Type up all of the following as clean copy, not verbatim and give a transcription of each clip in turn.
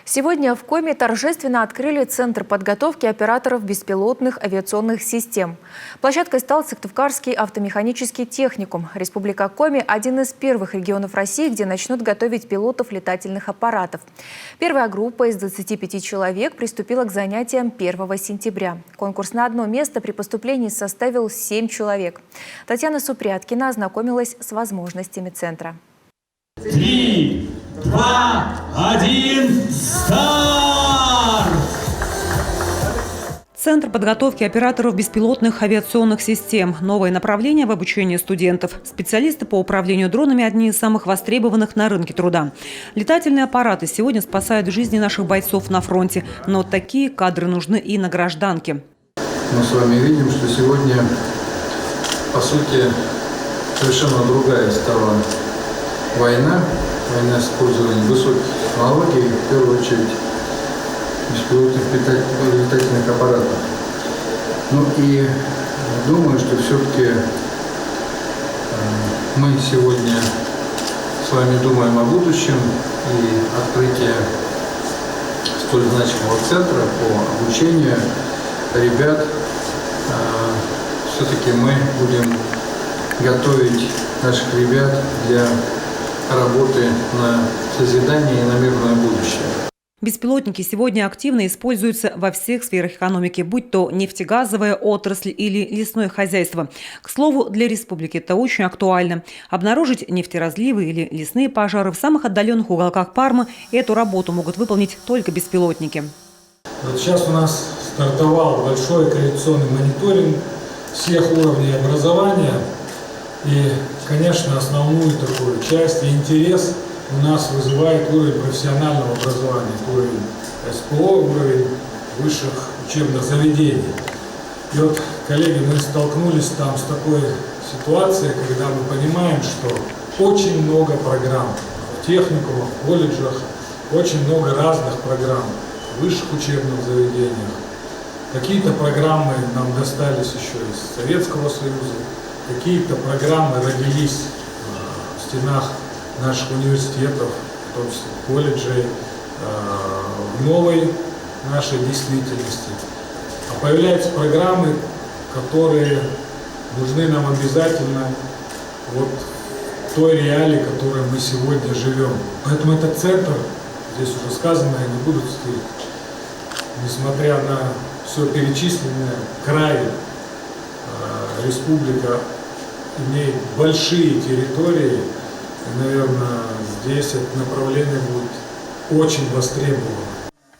Сегодня в Коми торжественно открыли Центр подготовки операторов беспилотных авиационных систем. Площадкой стал Сыктывкарский автомеханический техникум. Республика Коми – один из первых регионов России, где начнут готовить пилотов летательных аппаратов. Первая группа из 25 человек приступила к занятиям 1 сентября. Конкурс на одно место при поступлении составил 7 человек. Татьяна Супряткина ознакомилась с возможностями центра. 3, 2, 1, старт! Центр подготовки операторов беспилотных авиационных систем. Новое направление в обучении студентов. Специалисты по управлению дронами – одни из самых востребованных на рынке труда. Летательные аппараты сегодня спасают жизни наших бойцов на фронте. Но такие кадры нужны и на гражданке. Мы с вами видим, что сегодня, по сути, совершенно другая стала война с использованием высоких технологий, в первую очередь беспилотных летательных аппаратов. Ну и думаю, что все-таки мы сегодня с вами думаем о будущем, и открытие столь значимого центра по обучению ребят, все-таки мы будем готовить наших ребят для работы на созидание и на мирное будущее. Беспилотники сегодня активно используются во всех сферах экономики, будь то нефтегазовая отрасль или лесное хозяйство. К слову, для республики это очень актуально. Обнаружить нефтеразливы или лесные пожары в самых отдаленных уголках Пармы – эту работу могут выполнить только беспилотники. Вот сейчас у нас стартовал большой коррекционный мониторинг всех уровней образования. И, конечно, основную такую часть и интерес у нас вызывает уровень профессионального образования, уровень СПО, уровень высших учебных заведений. И вот, коллеги, мы столкнулись там с такой ситуацией, когда мы понимаем, что очень много программ в техникумах, в колледжах, очень много разных программ в высших учебных заведениях. Какие-то программы нам достались еще из Советского Союза, какие-то программы родились в стенах наших университетов, в том числе колледжей, в новой нашей действительности. А появляются программы, которые нужны нам обязательно вот в той реалии, в которой мы сегодня живем. Поэтому этот центр, здесь уже сказано, я не буду цитировать, несмотря на все перечисленное, край, республика имеет большие территории, и, наверное, здесь это направление будет очень востребовано.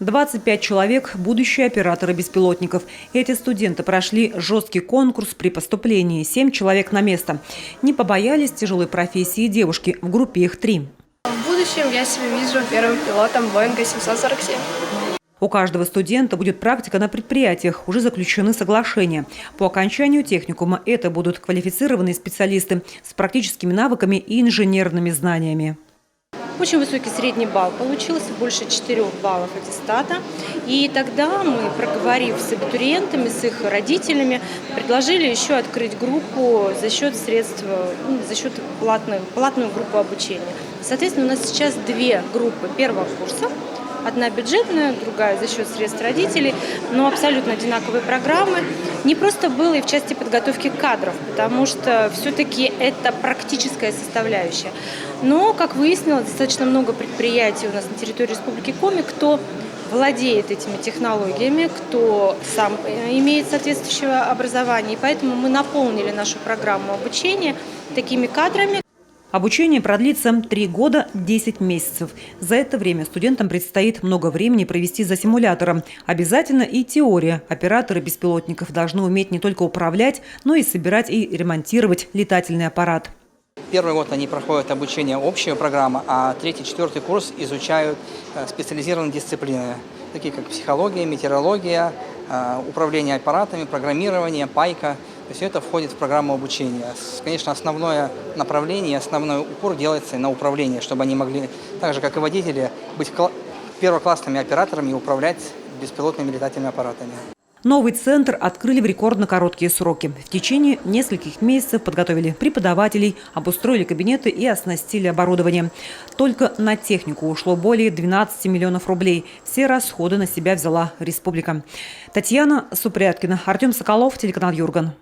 25 человек – будущие операторы беспилотников. Эти студенты прошли жесткий конкурс при поступлении. 7 человек на место. Не побоялись тяжелой профессии девушки. В группе их 3. В будущем я себя вижу первым пилотом Боинга 747. У каждого студента будет практика на предприятиях, уже заключены соглашения. По окончанию техникума это будут квалифицированные специалисты с практическими навыками и инженерными знаниями. Очень высокий средний балл получился, больше 4 баллов аттестата. И тогда мы, проговорив с абитуриентами, с их родителями, предложили еще открыть группу за счет средств, за счет платную группу обучения. Соответственно, у нас сейчас 2 группы первого курса. Одна бюджетная, другая за счет средств родителей, но абсолютно одинаковые программы. Не просто было и в части подготовки кадров, потому что все-таки это практическая составляющая. Но, как выяснилось, достаточно много предприятий у нас на территории Республики Коми, кто владеет этими технологиями, кто сам имеет соответствующее образование. И поэтому мы наполнили нашу программу обучения такими кадрами. Обучение продлится 3 года 10 месяцев. За это время студентам предстоит много времени провести за симулятором. Обязательно и теория. Операторы беспилотников должны уметь не только управлять, но и собирать и ремонтировать летательный аппарат. Первый год они проходят обучение общей программы, а 3-4 курс изучают специализированные дисциплины, такие как психология, метеорология, управление аппаратами, программирование, пайка. То есть это входит в программу обучения. Конечно, основное направление, основной упор делается на управление, чтобы они могли, так же как и водители, быть первоклассными операторами и управлять беспилотными летательными аппаратами. Новый центр открыли в рекордно короткие сроки. В течение нескольких месяцев подготовили преподавателей, обустроили кабинеты и оснастили оборудование. Только на технику ушло более 12 миллионов рублей. Все расходы на себя взяла республика. Татьяна Супряткина, Артем Соколов, телеканал Юрган.